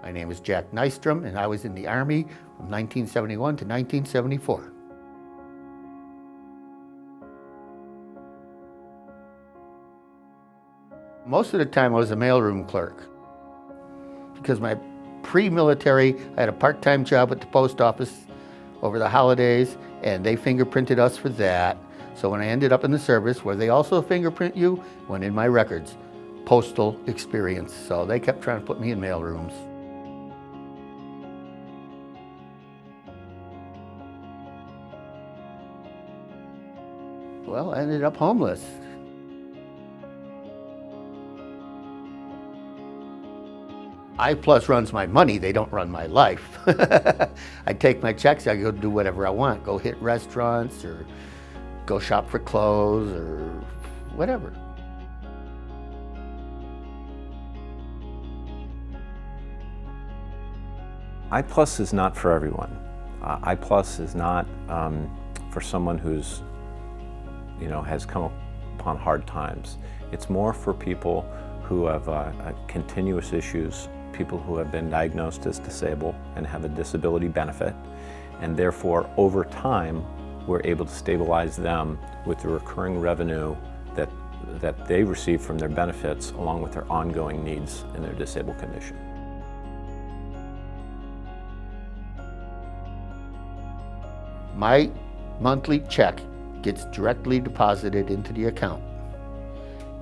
My name is Jack Nystrom, and I was in the Army from 1971 to 1974. Most of the time I was a mailroom clerk because my pre-military, I had a part-time job at the post office over the holidays, and they fingerprinted us for that. So when I ended up in the service, where they also fingerprint you, went in my records, postal experience. So they kept trying to put me in mailrooms. Well, I ended up homeless. I+ runs my money, they don't run my life. I take my checks, I go do whatever I want. Go hit restaurants or go shop for clothes or whatever. I+ is not for everyone. I+ is not for someone who's, has come upon hard times. It's more for people who have continuous issues, people who have been diagnosed as disabled and have a disability benefit, and therefore over time we're able to stabilize them with the recurring revenue that they receive from their benefits along with their ongoing needs in their disabled condition. My monthly check gets directly deposited into the account,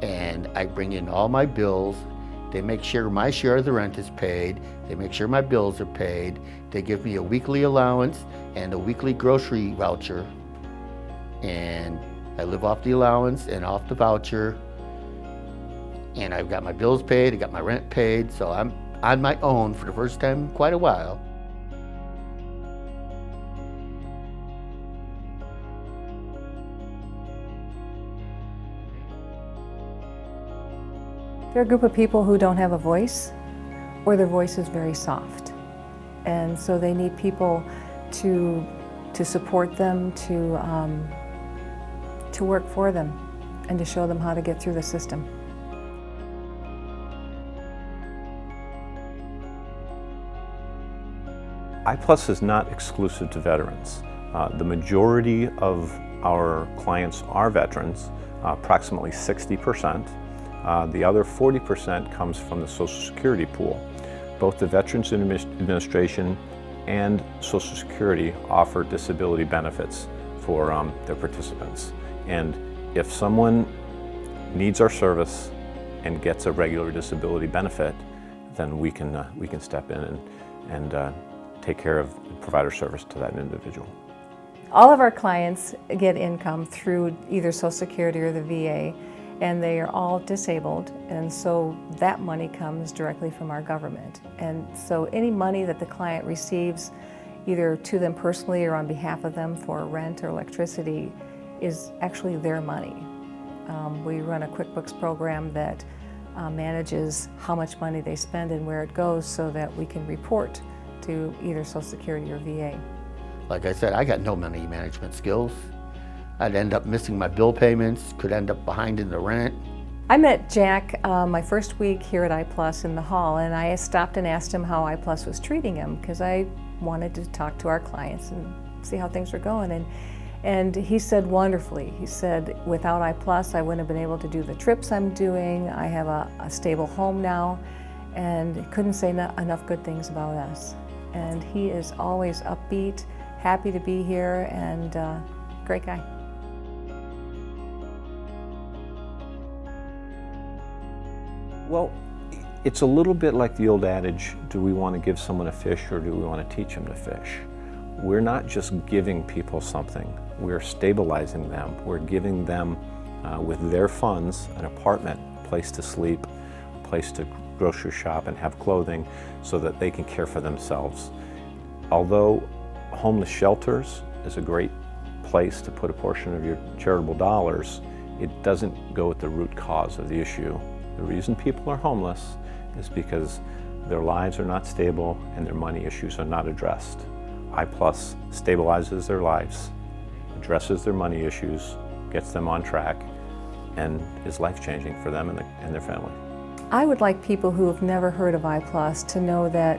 and I bring in all my bills. They make sure my share of the rent is paid. They make sure my bills are paid. They give me a weekly allowance and a weekly grocery voucher. And I live off the allowance and off the voucher. And I've got my bills paid, I got my rent paid, so I'm on my own for the first time in quite a while. They're a group of people who don't have a voice, or their voice is very soft. And so they need people to support them, to work for them, and to show them how to get through the system. I+ is not exclusive to veterans. The majority of our clients are veterans, approximately 60%. The other 40% comes from the Social Security pool. Both the Veterans Administration and Social Security offer disability benefits for their participants. And if someone needs our service and gets a regular disability benefit, then we can step in and take care of and provide our service to that individual. All of our clients get income through either Social Security or the VA, and they are all disabled, and so that money comes directly from our government. And so any money that the client receives, either to them personally or on behalf of them for rent or electricity, is actually their money. We run a QuickBooks program that manages how much money they spend and where it goes so that we can report to either Social Security or VA. Like I said, I got no money management skills. I'd end up missing my bill payments, could end up behind in the rent. I met Jack my first week here at I+ in the hall, and I stopped and asked him how I+ was treating him, because I wanted to talk to our clients and see how things were going. And he said wonderfully. He said, without I+, I wouldn't have been able to do the trips I'm doing. I have a stable home now, and couldn't say enough good things about us. And he is always upbeat, happy to be here, and great guy. Well, it's a little bit like the old adage, do we want to give someone a fish or do we want to teach them to fish? We're not just giving people something, we're stabilizing them. We're giving them, with their funds, an apartment, a place to sleep, a place to grocery shop and have clothing so that they can care for themselves. Although homeless shelters is a great place to put a portion of your charitable dollars, it doesn't go at the root cause of the issue. The reason people are homeless is because their lives are not stable and their money issues are not addressed. I+ stabilizes their lives, addresses their money issues, gets them on track, and is life-changing for them and their family. I would like people who have never heard of I+ to know that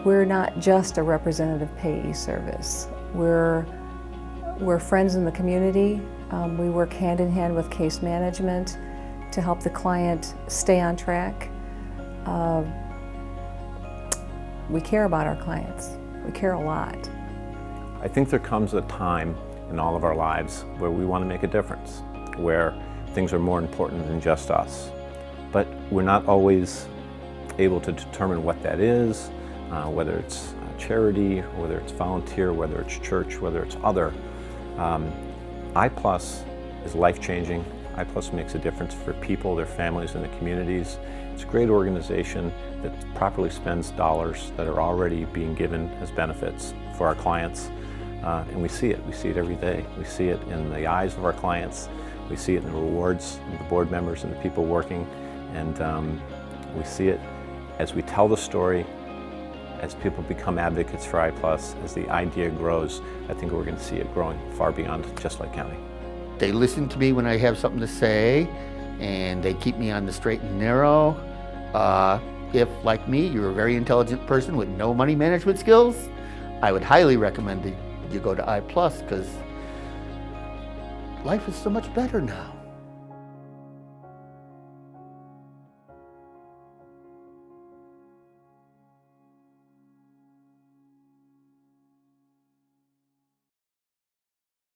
we're not just a representative payee service. We're friends in the community. We work hand in hand with case management to help the client stay on track. We care about our clients. We care a lot. I think there comes a time in all of our lives where we want to make a difference, where things are more important than just us. But we're not always able to determine what that is, whether it's charity, whether it's volunteer, whether it's church, whether it's other. I+ is life-changing. I+ makes a difference for people, their families, and the communities. It's a great organization that properly spends dollars that are already being given as benefits for our clients. And we see it every day. We see it in the eyes of our clients. We see it in the rewards of the board members and the people working. And we see it as we tell the story, as people become advocates for I+, as the idea grows. I think we're going to see it growing far beyond just Lake County. They listen to me when I have something to say, and they keep me on the straight and narrow. If, like me, you're a very intelligent person with no money management skills, I would highly recommend that you go to I+, because life is so much better now.